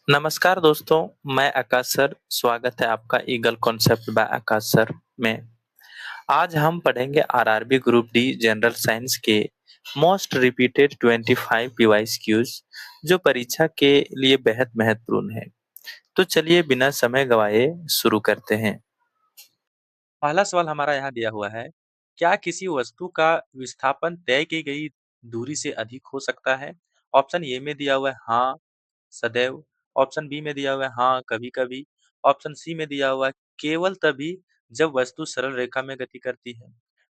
नमस्कार दोस्तों, मैं आकाश सर। स्वागत है आपका ईगल कॉन्सेप्ट बाय आकाश सर में। आज हम पढ़ेंगे RRB group D general science के मोस्ट रिपीटेड 25 पीवाईस क्यूज जो परीक्षा के लिए बेहद महत्वपूर्ण है। तो चलिए बिना समय गवाए शुरू करते हैं। पहला सवाल हमारा यहाँ दिया हुआ है, क्या किसी वस्तु का विस्थापन तय की गई दूरी से अधिक हो सकता है? ऑप्शन ए में दिया हुआ है हाँ, सदैव। ऑप्शन बी में दिया हुआ है हाँ, कभी-कभी। ऑप्शन सी में दिया हुआ है केवल तभी जब वस्तु सरल रेखा में गति करती है।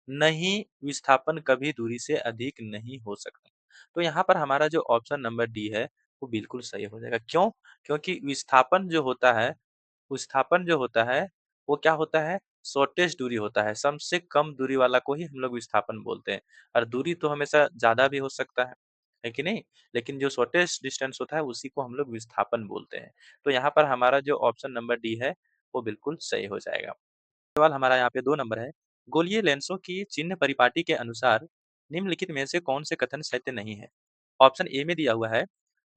नहीं, विस्थापन कभी दूरी से अधिक नहीं हो सकता। तो यहाँ पर हमारा जो ऑप्शन नंबर डी है, वो बिल्कुल सही हो जाएगा। क्यों? क्योंकि विस्थापन जो होता है, वो क्या होता है? शॉर्टेस्ट दूरी होता है। सबसे कम दूरी वाला को ही हम लोग विस्थापन बोलते हैं। और दूरी तो हमेशा ज़्यादा भी हो सकता है कि नहीं? लेकिन जो शॉर्टेस्ट डिस्टेंस होता है उसी को हम लोग विस्थापन बोलते हैं। तो यहाँ पर हमारा जो ऑप्शन नंबर डी है वो बिल्कुल सही हो जाएगा। सवाल हमारा यहाँ पे 2 नंबर है। गोलीय लेंसों की चिन्ह परिपाटी के अनुसार निम्नलिखित में से कौन से कथन सत्य नहीं है? ऑप्शन ए में दिया हुआ है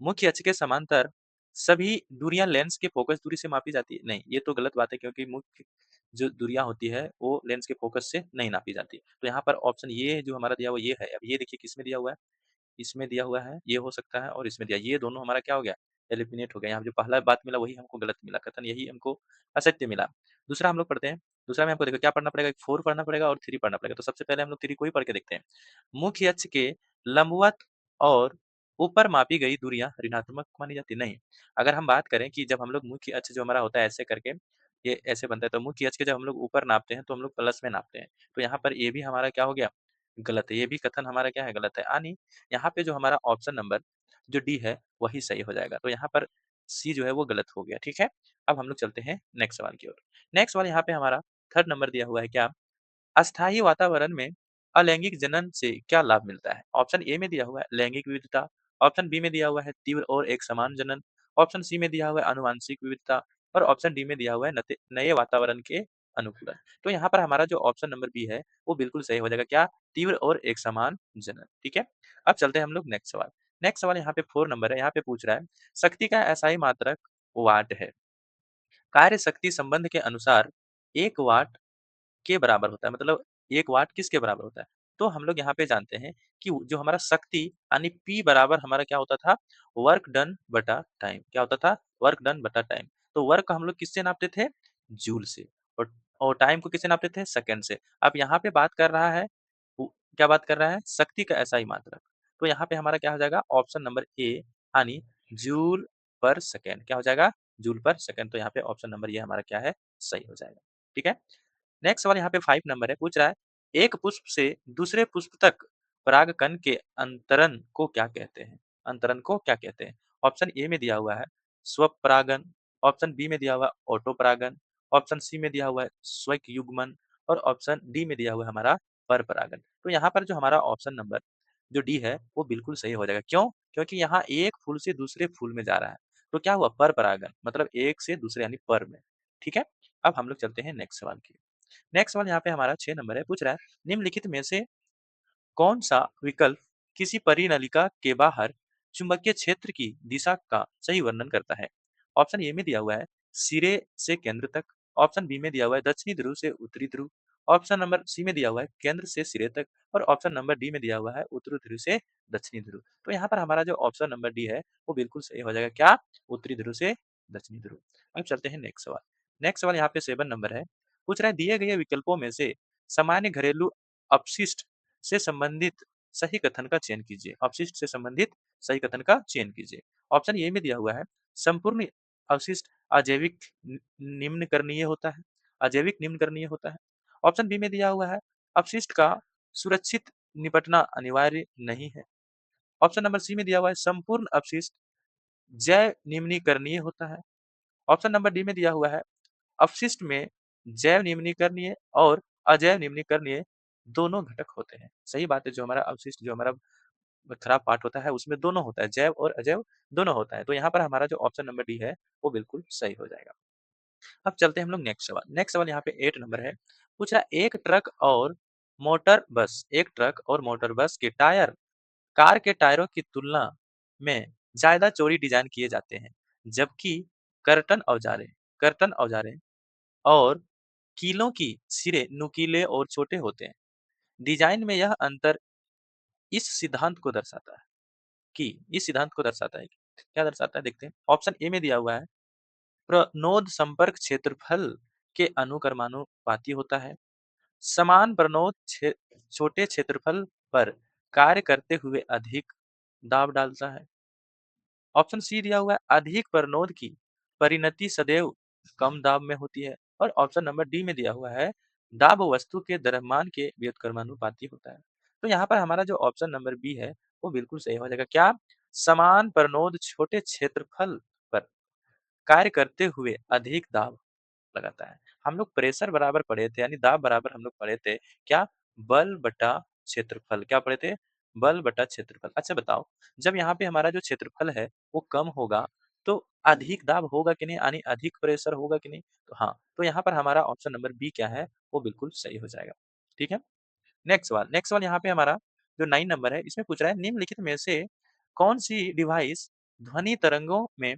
मुख्य अक्ष के समांतर सभी दूरियां लेंस के फोकस दूरी से मापी जाती है। नहीं, ये तो गलत बात है क्योंकि मुख्य जो दूरियां होती है वो लेंस के फोकस से नहीं नापी जाती। तो यहाँ पर ऑप्शन ये जो हमारा दिया हुआ ये है। अब ये देखिए किसमें दिया हुआ है? इसमें दिया हुआ है, ये हो सकता है और इसमें दिया ये दोनों हमारा क्या हो गया? एलिमिनेट हो गया। यहाँ जो पहला बात मिला वही हमको गलत मिला, कथन यही हमको असत्य मिला। दूसरा हम लोग पढ़ते हैं, दूसरा में हमको देखो क्या पढ़ना पड़ेगा, 4 पढ़ना पड़ेगा और 3 पढ़ना पड़ेगा। तो सबसे पहले हम लोग 3 को ही पढ़ के देखते हैं। मुख्य अक्ष के लंबवत और ऊपर मापी गई दूरियां ऋणात्मक मानी जाती नहीं। अगर हम बात करें कि जब हम लोग मुख्य अक्ष जो हमारा होता है ऐसे करके, ये ऐसे बनता है, तो मुख्य अक्ष के जब हम लोग ऊपर नापते हैं तो हम लोग प्लस में नापते हैं। तो यहाँ पर ये भी हमारा क्या हो गया? गलत है। ये भी कथन हमारा क्या है? गलत है। यानी यहाँ पे जो हमारा ऑप्शन नंबर जो डी है वही सही हो जाएगा। तो यहाँ पर सी जो है वो गलत हो गया। ठीक है? अब हम लोग चलते हैं नेक्स्ट सवाल की ओर। नेक्स्ट सवाल यहाँ पे हमारा थर्ड नंबर दिया हुआ है, क्या अस्थायी वातावरण में अलैंगिक जनन से क्या लाभ मिलता है? ऑप्शन ए में दिया हुआ है लैंगिक विविधता। ऑप्शन बी में दिया हुआ है तीव्र और एक समान जनन। ऑप्शन सी में दिया हुआ है आनुवांशिक विविधता। और ऑप्शन डी में दिया हुआ है नए वातावरण के अनुकूलन। तो यहाँ पर हमारा जो ऑप्शन नंबर बी है वो बिल्कुल सही हो जाएगा। क्या? तीव्र और एक समान जनन। ठीक है? अब चलते हैं हम लोग नेक्स्ट सवाल। नेक्स्ट सवाल यहाँ पे 4 नंबर है। यहाँ पे पूछ रहा है शक्ति का एसआई मात्रक वाट है। कार्य शक्ति संबंध के अनुसार 1 वाट के बराबर होता है, मतलब 1 वाट किसके बराबर होता है? तो हम लोग यहाँ पे जानते हैं कि जो हमारा शक्ति यानी P बराबर हमारा क्या होता था? वर्क डन बटा टाइम। क्या होता था? वर्क डन बटा टाइम। तो वर्क हम लोग किससे नापते थे? जूल से। और टाइम को किससे नापते थे? सेकंड से। अब यहाँ पे बात कर रहा है क्या बात कर रहा है? शक्ति का एसआई मात्रक। तो यहाँ पे हमारा क्या हो जाएगा? ऑप्शन नंबर ए यानी जूल पर सेकंड। क्या हो जाएगा? जूल पर सेकंड। तो यहाँ पे ऑप्शन नंबर ये हमारा क्या है? सही हो जाएगा। ठीक है? नेक्स्ट सवाल यहाँ पे 5 नंबर है, पूछ रहा है एक पुष्प से दूसरे पुष्प तक परागकण के अंतरण को क्या कहते हैं? अंतरण को क्या कहते हैं? ऑप्शन ए में दिया हुआ है स्वपरागन। ऑप्शन बी में दिया हुआ है ऑटो परागन। ऑप्शन सी में दिया हुआ है स्वैक युग्मन। और ऑप्शन डी में दिया हुआ है हमारा पर परागन। तो यहाँ पर जो हमारा ऑप्शन नंबर जो डी है वो बिल्कुल सही हो जाएगा। क्यों? क्योंकि यहाँ एक फूल से दूसरे फूल में जा रहा है। तो क्या हुआ? पर परागन, मतलब एक से दूसरे यानी पर में। ठीक है? अब हम लोग चलते हैं नेक्स्ट सवाल की। नेक्स्ट सवाल यहाँ पे हमारा 6 नंबर है, पूछ रहा है निम्नलिखित में से कौन सा विकल्प किसी परिनलिका के बाहर चुंबकीय क्षेत्र की दिशा का सही वर्णन करता है? ऑप्शन ए में दिया हुआ है सिरे से केंद्र तक। ऑप्शन बी में दिया हुआ है दक्षिणी ध्रुव से उत्तरी ध्रुव। ऑप्शन नंबर सी में दिया हुआ है केंद्र से सिरे तक। और ऑप्शन नंबर डी में दिया हुआ है उत्तरी ध्रुव से दक्षिणी ध्रुव। तो यहाँ पर हमारा जो ऑप्शन नंबर डी है वो बिल्कुल सही हो जाएगा। क्या? उत्तरी ध्रुव से दक्षिणी ध्रुव। अब चलते हैं नेक्स्ट सवाल। नेक्स्ट सवाल यहाँ पे 7 नंबर है, पूछ रहा है दिए गए विकल्पों में से सामान्य घरेलू अपशिष्ट से संबंधित सही कथन का चयन कीजिए। अपशिष्ट से संबंधित सही कथन का चयन कीजिए। ऑप्शन ए में दिया हुआ है संपूर्ण अवशिष्ट अजैविक निम्नकरणीय होता है। अजैविक निम्नकरणीय होता है। ऑप्शन बी में दिया हुआ है अपशिष्ट का सुरक्षित निपटना अनिवार्य नहीं है। ऑप्शन नंबर सी में दिया हुआ है संपूर्ण अपशिष्ट जैव निम्नीकरणीय होता है। ऑप्शन नंबर डी में दिया हुआ है अपशिष्ट में जैव निम्नीकरणीय और अजैव निम्नीकरणीय दोनों घटक होते हैं। सही बात है, जो हमारा अवशिष्ट जो हमारा खराब पार्ट होता है उसमें दोनों होता है, जैव और अजैव दोनों होता है। तो यहाँ पर हमारा जो ऑप्शन नंबर डी है वो बिल्कुल सही हो जाएगा। अब चलते हैं हम लोग नेक्स्ट सवाल। नेक्स्ट सवाल यहाँ पे 8 नंबर है, पूछ रहा है एक ट्रक और मोटर बस के टायर कार के टायरों की तुलना में ज्यादा चौड़ी डिजाइन किए जाते हैं, जबकि कर्तन औजारें कर्तन औजारें और कीलों की सिरे नुकीले और छोटे होते हैं। डिजाइन में यह अंतर इस सिद्धांत को दर्शाता है कि इस सिद्धांत को दर्शाता है कि क्या दर्शाता है देखते हैं। ऑप्शन ए में दिया हुआ है प्रणोद संपर्क क्षेत्रफल के अनुकर्मानुपाती होता है। समान प्रणोद छोटे क्षेत्रफल पर कार्य करते हुए अधिक दाब डालता है। ऑप्शन सी दिया हुआ है अधिक प्रणोद की परिणति सदैव कम दाब में होती है। और ऑप्शन नंबर डी में दिया हुआ है दाब वस्तु के द्रव्यमान के व्युत्क्रमानुपाती होता है। तो यहाँ पर हमारा जो ऑप्शन नंबर बी है वो बिल्कुल सही हो जाएगा। क्या समान प्रणोद छोटे क्षेत्रफल पर कार्य करते हुए अधिक दाब लगाता है। हम लोग प्रेशर बराबर पढ़े थे यानी दाब बराबर हम लोग पढ़े थे क्या बल बटा क्षेत्रफल। क्या पढ़े थे बल बटा क्षेत्रफल। अच्छा बताओ जब यहाँ पे हमारा जो क्षेत्रफल है वो कम होगा तो अधिक दाब होगा कि नहीं यानी अधिक प्रेशर होगा कि नहीं। तो हाँ तो यहाँ पर हमारा ऑप्शन नंबर बी क्या है वो बिल्कुल सही हो जाएगा। ठीक है नेक्स्ट सवाल यहाँ पे हमारा जो 9 नंबर है इसमें पूछ रहा है निम्नलिखित में से कौन सी डिवाइस ध्वनि तरंगों में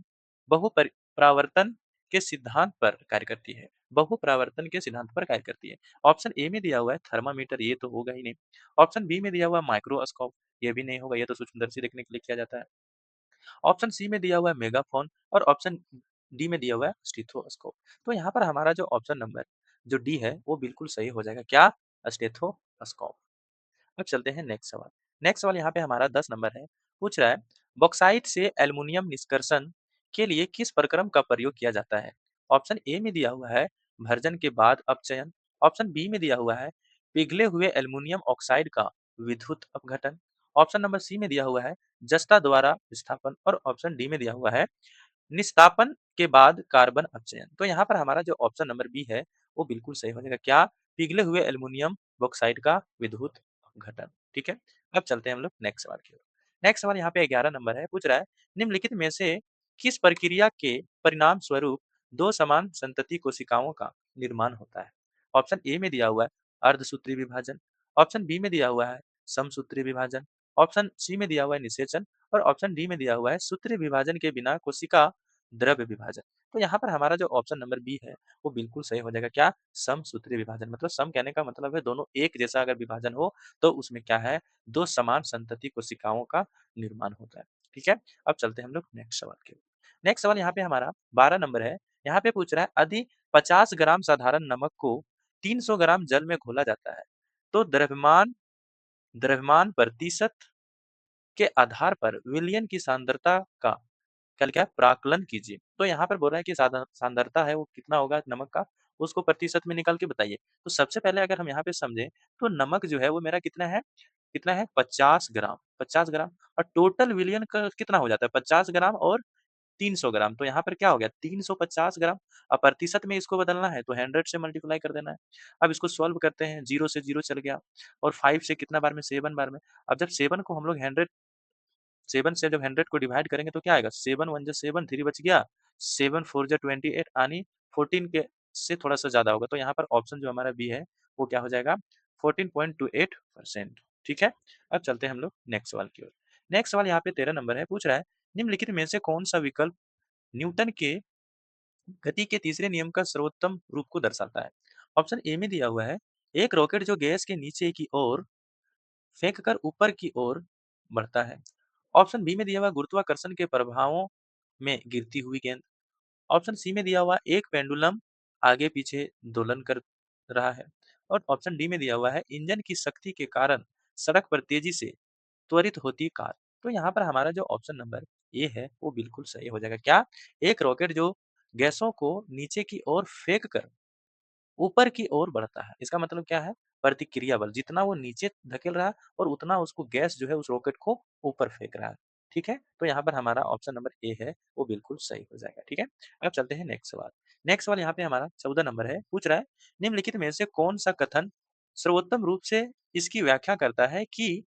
बहुपरावर्तन के सिद्धांत पर कार्य करती है। बहुपरावर्तन के सिद्धांत पर कार्य करती है। ऑप्शन ए में दिया हुआ है थर्मामीटर ये तो होगा ही नहीं। ऑप्शन बी में दिया हुआ है माइक्रोस्कोप ये भी नहीं होगा ये तो सूक्ष्मदर्शी देखने के लिए किया जाता है। ऑप्शन सी में दिया हुआ है मेगाफोन और ऑप्शन डी में दिया हुआ है स्टेथोस्कोप। तो यहाँ पर हमारा जो ऑप्शन नंबर जो डी है वो बिल्कुल सही हो जाएगा। क्या स्टेथोस्कोप। अब चलते हैं नेक्स्ट सवाल। नेक्स्ट सवाल यहाँ पे हमारा 10 नंबर है। पूछ रहा है बॉक्साइट से एल्युमिनियम निष्कर्षण के लिए किस प्रक्रम का प्रयोग किया जाता है। ऑप्शन ए में दिया हुआ है भर्जन के बाद अपचयन। ऑप्शन बी में दिया हुआ है पिघले हुए एल्युमिनियम ऑक्साइड का विद्युत अपघटन। ऑप्शन नंबर सी में दिया हुआ है जस्ता द्वारा विस्थापन और ऑप्शन डी में दिया हुआ है निस्तापन के बाद कार्बन अपचयन। तो यहाँ पर हमारा जो ऑप्शन नंबर बी है वो बिल्कुल सही हो जाएगा। क्या पिघले हुए एल्युमिनियम बॉक्साइड का विद्युत घटन। ठीक है अब चलते हैं हम लोग नेक्स्ट सवाल की ओर। नेक्स्ट सवाल यहाँ पे 11 नंबर है। पूछ रहा है निम्नलिखित में से किस प्रक्रिया के परिणाम स्वरूप दो समान संतति कोशिकाओं का निर्माण होता है। ऑप्शन ए में दिया हुआ है अर्धसूत्री विभाजन। ऑप्शन बी में दिया हुआ है समसूत्री विभाजन। ऑप्शन सी में दिया हुआ है निषेचन और ऑप्शन डी में दिया हुआ है सूत्री विभाजन के बिना कोशिका द्रव्य विभाजन। तो यहाँ पर हमारा जो ऑप्शन नंबर बी है वो बिल्कुल सही हो जाएगा। क्या समसूत्री विभाजन मतलब सम कहने का मतलब है दोनों एक जैसा अगर विभाजन हो तो उसमें क्या है दो समान संतति कोशिकाओं का निर्माण होता है। ठीक है अब चलते हैं हम लोग नेक्स्ट सवाल के। नेक्स्ट सवाल यहाँ पे हमारा 12 नंबर है। यहाँ पे पूछ रहा है यदि 50 ग्राम साधारण नमक को 300 ग्राम जल में घोला जाता है तो द्रव्यमान द्रव्यमान प्रतिशत के आधार पर विलयन की सांद्रता का कल क्या प्राकलन कीजिए। तो यहाँ पर बोल रहा है कि सांद्रता है वो कितना होगा नमक का उसको प्रतिशत में निकाल के बताइए। तो सबसे पहले अगर हम यहाँ पे समझे तो नमक जो है वो मेरा कितना है 50 ग्राम 50 ग्राम। और टोटल विलियन का कितना हो जाता है 50 ग्राम और 300 ग्राम। तो यहाँ पर क्या हो गया 350 ग्राम। अब प्रतिशत में इसको बदलना है तो 100 से मल्टीप्लाई कर देना है। अब इसको सॉल्व करते हैं जीरो से जीरो चल गया और 5 से कितना बार में 7 बार में। अब जब 7 को हम लोग 100 7 से जब 100 को डिवाइड करेंगे तो क्या आएगा 7 1 जा 7 3 बच गया 7 4 जा 28 यानी 14 के से थोड़ा सा ज्यादा होगा। तो यहाँ पर ऑप्शन जो हमारा बी है वो क्या हो जाएगा 14.28%। ठीक है अब चलते हैं हम लोग नेक्स्ट सवाल की ओर। नेक्स्ट सवाल यहाँ पे 13 नंबर है। पूछ रहा है निम्नलिखित में से कौन सा विकल्प न्यूटन के गति के तीसरे नियम का सर्वोत्तम रूप को दर्शाता है। ऑप्शन ए में दिया हुआ है एक रॉकेट जो गैस के नीचे की ओर फेंक कर ऊपर की ओर बढ़ता है। ऑप्शन बी में दिया हुआ गुरुत्वाकर्षण के प्रभावों में गिरती हुई गेंद। ऑप्शन सी में दिया हुआ एक पेंडुलम आगे पीछे दोलन कर रहा है। और ऑप्शन डी में दिया हुआ है इंजन की शक्ति के कारण सड़क पर तेजी से त्वरित होती कार। तो यहाँ पर हमारा जो ऑप्शन नंबर ए है वो बिल्कुल सही हो जाएगा। क्या एक रॉकेट जो गैसों को नीचे की ओर फेंक कर ऊपर की ओर बढ़ता है। इसका मतलब क्या है प्रतिक्रिया बल जितना वो नीचे धकेल रहा है और उतना उसको गैस जो है उस रॉकेट को ऊपर फेंक रहा है। ठीक है तो यहाँ पर हमारा ऑप्शन नंबर ए है वो बिल्कुल सही हो जाएगा। ठीक है अब चलते हैं नेक्स्ट सवाल। नेक्स्ट सवाल यहाँ पे हमारा 14 नंबर है। पूछ रहा है निम्नलिखित में से कौन सा कथन सर्वोत्तम रूप से इसकी व्याख्या करता है कि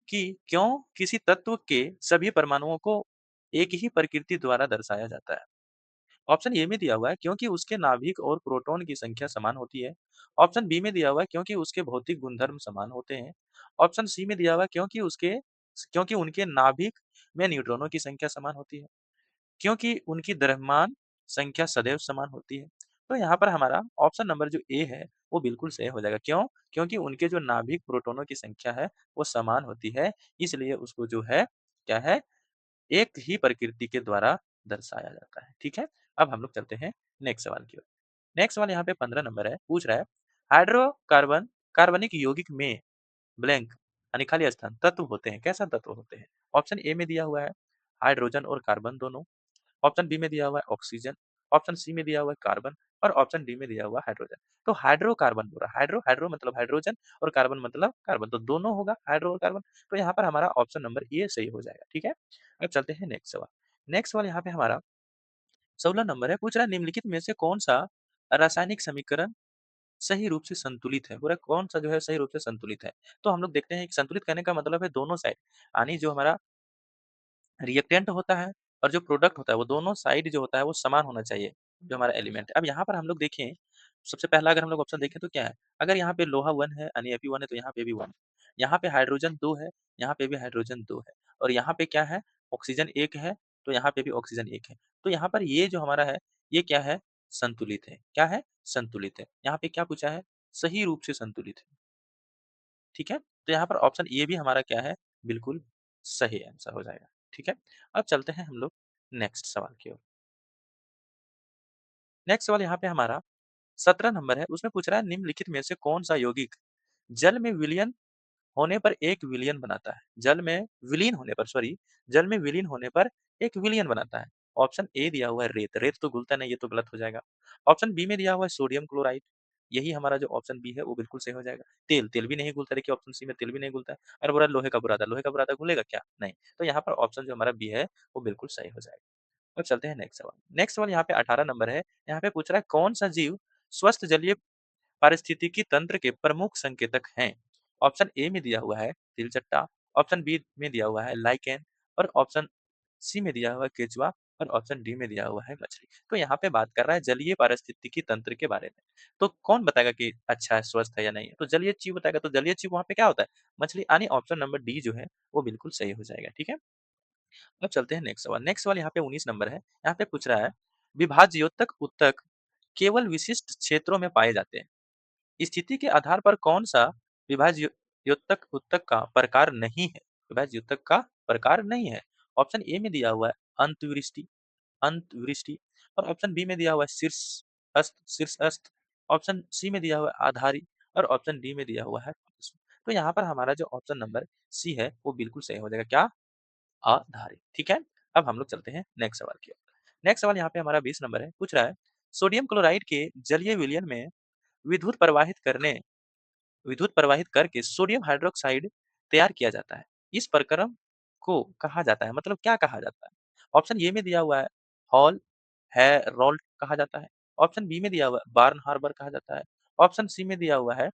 क्यों किसी तत्व के सभी परमाणुओं को एक ही प्रकृति द्वारा दर्शाया जाता है। ऑप्शन ए में दिया हुआ है क्योंकि उसके नाभिक और प्रोटॉन की संख्या समान होती है। ऑप्शन बी में दिया हुआ है क्योंकि उसके भौतिक गुणधर्म समान होते हैं। ऑप्शन सी में दिया हुआ है क्योंकि उनके नाभिक में न्यूट्रॉनों की संख्या समान होती है। क्योंकि उनकी द्रव्यमान संख्या सदैव समान होती है। तो यहाँ पर हमारा ऑप्शन नंबर जो ए है, वो बिल्कुल सही हो जाएगा। क्यों? क्योंकि उनके जो नाभिक प्रोटॉनों की संख्या है, वो समान होती है, इसलिए उसको जो है, क्या है? एक ही प्रकृति के द्वारा दर्शाया जाता है। ठीक है? अब हम लोग चलते हैं नेक्स्ट सवाल की ओर। नेक्स्ट सवाल यहाँ पे 15 नंबर है, पूछ रहा है, हाइड्रोकार्बन कार्बनिक यौगिक में ब्लैंक यानी खाली स्थान तत्व होते हैं, कैसा तत्व होते हैं? ऑप्शन ए में दिया हुआ है हाइड्रोजन और कार्बन दोनों, ऑप्शन बी में दिया हुआ है ऑक्सीजन, ऑप्शन सी में दिया हुआ है कार्बन और ऑप्शन डी में दिया हुआ है हाइड्रोजन। तो हाइड्रोकार्बन बोल रहा है, हाइड्रो हाइड्रो मतलब हाइड्रोजन और कार्बन मतलब कार्बन, तो दोनों होगा हाइड्रो और कार्बन। तो यहाँ पर हमारा ऑप्शन नंबर ए सही हो जाएगा। ठीक है? अब चलते हैं नेक्स्ट सवाल। नेक्स्ट सवाल यहाँ पे हमारा 16 नंबर है, पूछ रहा है निम्नलिखित में से कौन सा रासायनिक समीकरण सही रूप से संतुलित है? पूरा कौन सा जो है सही रूप से संतुलित है? तो हम लोग देखते हैं कि संतुलित करने का मतलब है दोनों साइड, यानी जो हमारा रिएक्टेंट होता है और जो प्रोडक्ट होता है, वो दोनों साइड जो होता है वो समान होना चाहिए, जो हमारा एलिमेंट है। अब यहाँ पर हम लोग देखें, सबसे पहला अगर हम लोग ऑप्शन देखें तो क्या है? अगर यहाँ पे लोहा 1 है यानी Fe1 है तो यहाँ पे भी 1 है। यहाँ पे हाइड्रोजन 2 है, यहाँ पे भी हाइड्रोजन 2 है और यहाँ पे क्या है? ऑक्सीजन 1 है, तो यहाँ पे भी ऑक्सीजन 1 है। तो यहाँ पर ये जो हमारा है, ये क्या है? संतुलित है। क्या है? संतुलित है। यहाँ पे क्या पूछा है? सही रूप से संतुलित है। ठीक है? तो यहाँ पर ऑप्शन ए भी हमारा क्या है? बिल्कुल सही आंसर हो जाएगा। ठीक है? अब चलते हैं हम लोग नेक्स्ट सवाल की ओर। नेक्स्ट सवाल यहाँ पे हमारा 17 नंबर है, उसमें पूछ रहा है निम्नलिखित में से कौन-सा यौगिक जल में विलयन होने पर एक विलयन बनाता है? जल में विलीन होने पर सॉरी, जल में विलीन होने पर एक विलयन बनाता है। ऑप्शन ए दिया हुआ है रेत, रेत तो घुलता नहीं, ये तो गलत हो जाएगा। ऑप्शन बी में दिया हुआ है सोडियम क्लोराइड, यही हमारा जो ऑप्शन बी है वो बिल्कुल सही हो जाएगा। तेल, तेल भी नहीं घुलता, देखिए ऑप्शन सी में तेल भी नहीं घुलता है। और बोला लोहे का बुरादा, लोहे का बुरादा घुलेगा क्या? नहीं। तो यहाँ पर ऑप्शन जो हमारा बी है वो बिल्कुल सही हो जाएगा। अब चलते हैं नेक्स्ट सवाल। नेक्स्ट सवाल यहाँ पे 18 नंबर है, यहाँ पे पूछ रहा है कौन सा जीव स्वस्थ जलीय पारिस्थितिकी तंत्र के प्रमुख संकेतक हैं? ऑप्शन ए में दिया हुआ है तिलचट्टा, ऑप्शन बी में दिया हुआ है लाइकेन और ऑप्शन सी में दिया हुआ है केचुआ और ऑप्शन डी में दिया हुआ है मछली। तो यहाँ पे बात कर रहा है जलीय पारिस्थितिकी तंत्र के बारे में। तो कौन बताएगा कि अच्छा है, स्वस्थ है या नहीं है? तो जलीय जीव बताएगा, तो जलीय जीव वहाँ पे क्या होता है? मछली, यानी ऑप्शन नंबर डी जो है वो बिल्कुल सही हो जाएगा। ठीक है? अब चलते हैं नेक्स्ट सवाल। नेक्स्ट सवाल यहाँ पे 19 नंबर है। यहाँ पे पूछ रहा है विभाज्योतक उत्तक केवल विशिष्ट क्षेत्रों में पाए जाते हैं। स्थिति के आधार पर कौन-सा विभाज्य योतक उत्तक का प्रकार नहीं है? विभाज्य योतक का प्रकार नहीं है। ऑप्शन ए में दिया हुआ है अंतवृष्टि, अंतवृष्टि और ऑप्शन बी में दिया हुआ है शीर्षस्थ, शीर्षस्थ। ऑप्शन सी में दिया हुआ है आधारी और ऑप्शन डी में दिया हुआ है पार्श्व। तो यहाँ पर हमारा जो ऑप्शन नंबर सी है वो बिल्कुल सही हो जाएगा। क्या? आधारित। ठीक है? अब हम लोग चलते हैं नेक्स्ट सवाल की ओर। नेक्स्ट सवाल यहाँ पे हमारा 20 नंबर है, पूछ रहा है सोडियम क्लोराइड के जलीय विलयन में विद्युत प्रवाहित करने विद्युत प्रवाहित करके सोडियम हाइड्रोक्साइड तैयार किया जाता है। इस प्रक्रम को कहा जाता है, मतलब क्या कहा जाता है? ऑप्शन ए में दिया हुआ है हॉल हेरोल्ड कहा जाता है। ऑप्शन बी में दिया हुआ है बार्न हार्बर कहा जाता है। ऑप्शन सी में दिया हुआ है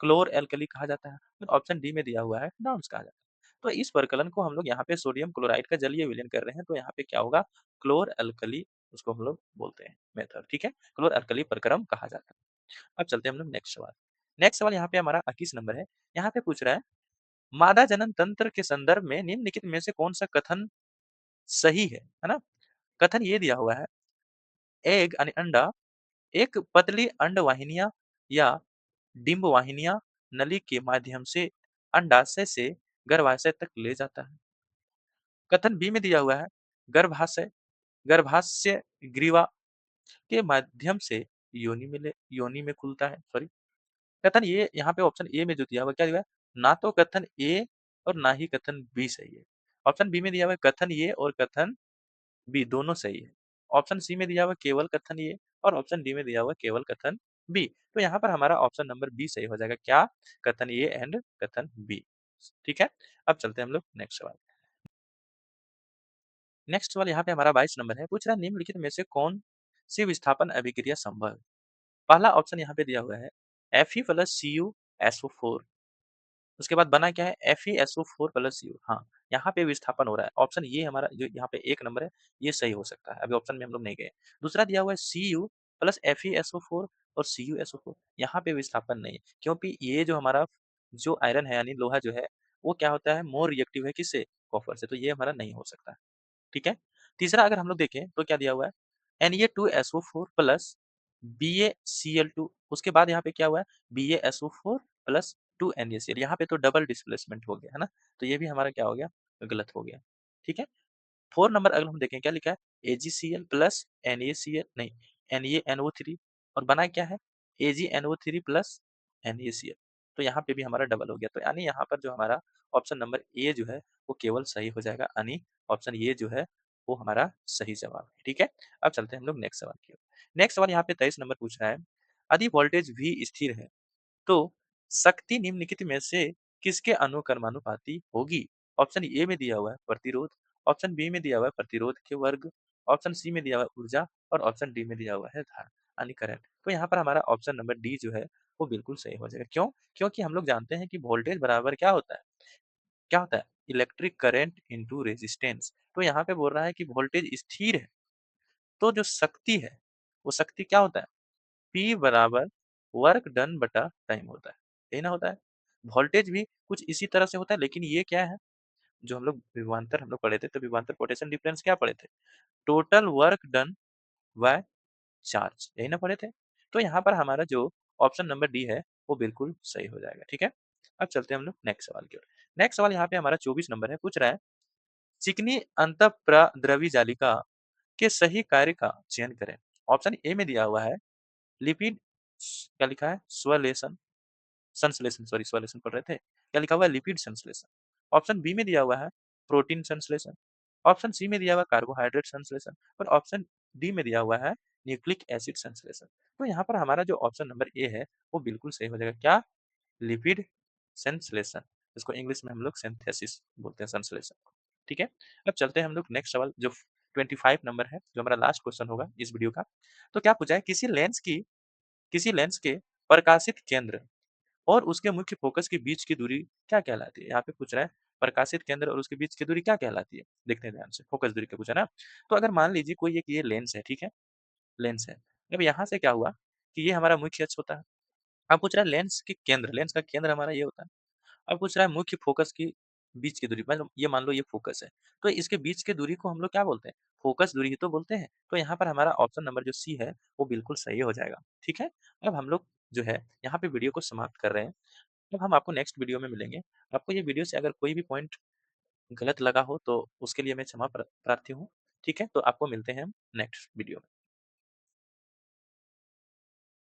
क्लोर एल्कली कहा जाता है और ऑप्शन डी में दिया हुआ है डाउन्स कहा जाता है। तो इस प्रकलन को हम लोग यहाँ पे सोडियम क्लोराइड का जलीय विलयन कर रहे हैं, तो यहाँ पे क्या होगा? क्लोर एल्कली उसको हम लोग बोलते हैं मेथड। ठीक है? क्लोर एल्कली प्रक्रम कहा जाता है। अब चलते हैं हम लोग नेक्स्ट सवाल। नेक्स्ट सवाल यहाँ पे हमारा 21 नंबर है। यहाँ पे पूछ रहा है मादा जनन तंत्र के संदर्भ में निम्नलिखित में से कौन सा कथन सही है ना? कथन ये दिया हुआ है एग यानी अंडा एक पतली अंडवाहिनियां या डिंब वाहिनियां नली के माध्यम से अंडाशय से गर्भाशय तक ले जाता है। कथन बी में दिया हुआ है गर्भाशय गर्भाशय ग्रीवा के माध्यम से योनि में खुलता है। सॉरी, कथन ये यहाँ पे ऑप्शन ए में जो दिया हुआ है, क्या दिया है? ना तो कथन ए और ना ही कथन बी सही है। ऑप्शन बी में दिया हुआ है कथन ए और कथन बी दोनों सही है। ऑप्शन सी में दिया हुआ है केवल कथन ए और ऑप्शन डी में दिया हुआ है केवल कथन बी। तो यहाँ पर हमारा ऑप्शन नंबर बी सही हो जाएगा। क्या? कथन ए एंड कथन बी। ठीक है? अब चलते हैं हम लोग नेक्स्ट सवाल। नेक्स्ट सवाल यहाँ पे हमारा 22 नंबर है, पूछ रहा है निम्नलिखित में से कौन सी विस्थापन अभिक्रिया संभव है? पहला ऑप्शन यहाँ पे दिया हुआ है Fe प्लस CuSO4, उसके बाद बना क्या है FeSO4 प्लस यू। हाँ, यहाँ पे विस्थापन हो रहा है। ऑप्शन ये हमारा जो यहाँ पे एक नंबर है, ये सही हो सकता है। अभी ऑप्शन में हम लोग नहीं गए। दूसरा दिया हुआ है Cu प्लस FeSO4 और CuSO4, यहाँ पे विस्थापन नहीं है, क्योंकि ये जो हमारा जो आयरन है यानी लोहा जो है वो क्या होता है मोर रिएक्टिव है किससे? कॉपर से, तो ये हमारा नहीं हो सकता। ठीक है? तीसरा अगर हम लोग देखें तो क्या दिया हुआ है? Na2SO4 प्लस BaCl2, उसके बाद यहाँ पे क्या हुआ है? BaSO4 प्लस 2NaCl, यहाँ पे तो डबल डिस्प्लेसमेंट हो गया, है ना? तो ये भी हमारा क्या हो गया? गलत हो गया, ठीक है? 4 नंबर अगर हम देखें क्या लिखा है? AgCl प्लस NaCl नहीं, NaNO3 और बना क्या है? AgNO3 प्लस NaCl, तो यहाँ पे भी हमारा डबल हो गया। तो यानी यहाँ पर जो हमारा ऑप्शन नंबर ए जो है वो केवल सही हो जाएगा, यानी ऑप्शन ए जो है वो हमारा सही जवाब है, ठीक है? अब चलते हैं हम लोग नेक्स्ट सवाल की ओर। नेक्स्ट सवाल यहाँ पे 23 नंबर पूछ रहा है, यदि वोल्टेज V स्थिर है तो शक्ति निम्नलिखित में से किसके अनुक्रमानुपाती होगी? ऑप्शन ए में दिया हुआ है प्रतिरोध, ऑप्शन बी में दिया हुआ है प्रतिरोध के वर्ग, ऑप्शन सी में दिया हुआ है ऊर्जा और ऑप्शन डी में दिया हुआ है धारा यानी करंट। तो यहाँ पर हमारा ऑप्शन नंबर डी जो है वो बिल्कुल सही हो जाएगा। क्यों? क्योंकि हम लोग जानते हैं कि वोल्टेज बराबर क्या होता है? क्या होता है? Electric current into resistance. तो यहाँ पे बोल रहा है कि वोल्टेज स्थिर है, तो जो शक्ति है वो शक्ति क्या होता है? P बराबर वर्क डन बटा टाइम होता है, यही ना होता है? वोल्टेज भी कुछ इसी तरह से होता है, लेकिन ये क्या है? जो हम लोग विभवांतर हम लोग पढ़े थे, तो विभवांतर पोटेंशियल डिफरेंस क्या पढ़े थे? Total work done by charge, यही ना पढ़े थे? तो यहाँ पर हमारा जो ऑप्शन नंबर डी है वो बिल्कुल सही हो जाएगा, ठीक है? अब चलते हैं हम लोग नेक्स्ट सवाल की ओर। नेक्स्ट सवाल यहाँ पे हमारा 24 नंबर है, पूछ रहा है चिकनी अंतःप्रद्रवी जालिका के सही कार्य का चयन करें। ऑप्शन ए में दिया हुआ है लिपिड, क्या लिखा है? स्वलेशन, संश्लेषण, सॉरी स्वलेशन पढ़ रहे थे, क्या लिखा हुआ है? लिपिड संश्लेषण। ऑप्शन बी में दिया हुआ है प्रोटीन संश्लेषण, ऑप्शन सी में दिया हुआ है कार्बोहाइड्रेट संश्लेषण और ऑप्शन डी में दिया हुआ है न्यूक्लिक एसिड संश्लेषण। तो यहाँ पर हमारा जो ऑप्शन नंबर ए है वो बिल्कुल सही हो जाएगा। क्या? लिपिड संश्लेषण, इसको इंग्लिश में हम लोग सिंथेसिस बोलते हैं, संश्लेषण को, ठीक है? अब चलते हैं हम लोग नेक्स्ट सवाल जो 25 नंबर है, जो हमारा लास्ट क्वेश्चन होगा इस वीडियो का। तो क्या पूछा है, किसी लेंस के प्रकाशित केंद्र और उसके मुख्य फोकस के बीच की दूरी क्या कहलाती है? यहाँ पे पूछ रहा है प्रकाशित केंद्र और उसके बीच की दूरी क्या कहलाती है? देखते हैं ध्यान से, फोकस दूरी का पूछा ना। तो अगर मान लीजिए कोई एक ये लेंस है, ठीक है? लेंस है। अब यहाँ से क्या हुआ कि ये हमारा मुख्य अक्ष होता है। अब पूछ रहा है लेंस का केंद्र हमारा ये होता है। अब पूछ रहा है मुख्य फोकस की बीच की दूरी, मतलब ये मान लो ये फोकस है, तो इसके बीच की दूरी को हम लोग क्या बोलते हैं? फोकस दूरी ही तो बोलते हैं। तो यहाँ पर हमारा ऑप्शन नंबर जो सी है वो बिल्कुल सही हो जाएगा, ठीक है? अब हम लोग जो है यहाँ पे वीडियो को समाप्त कर रहे हैं। अब हम आपको नेक्स्ट वीडियो में मिलेंगे। आपको ये वीडियो से अगर कोई भी पॉइंट गलत लगा हो तो उसके लिए मैं क्षमा प्रार्थी हूँ, ठीक है? तो आपको मिलते हैं हम नेक्स्ट वीडियो में।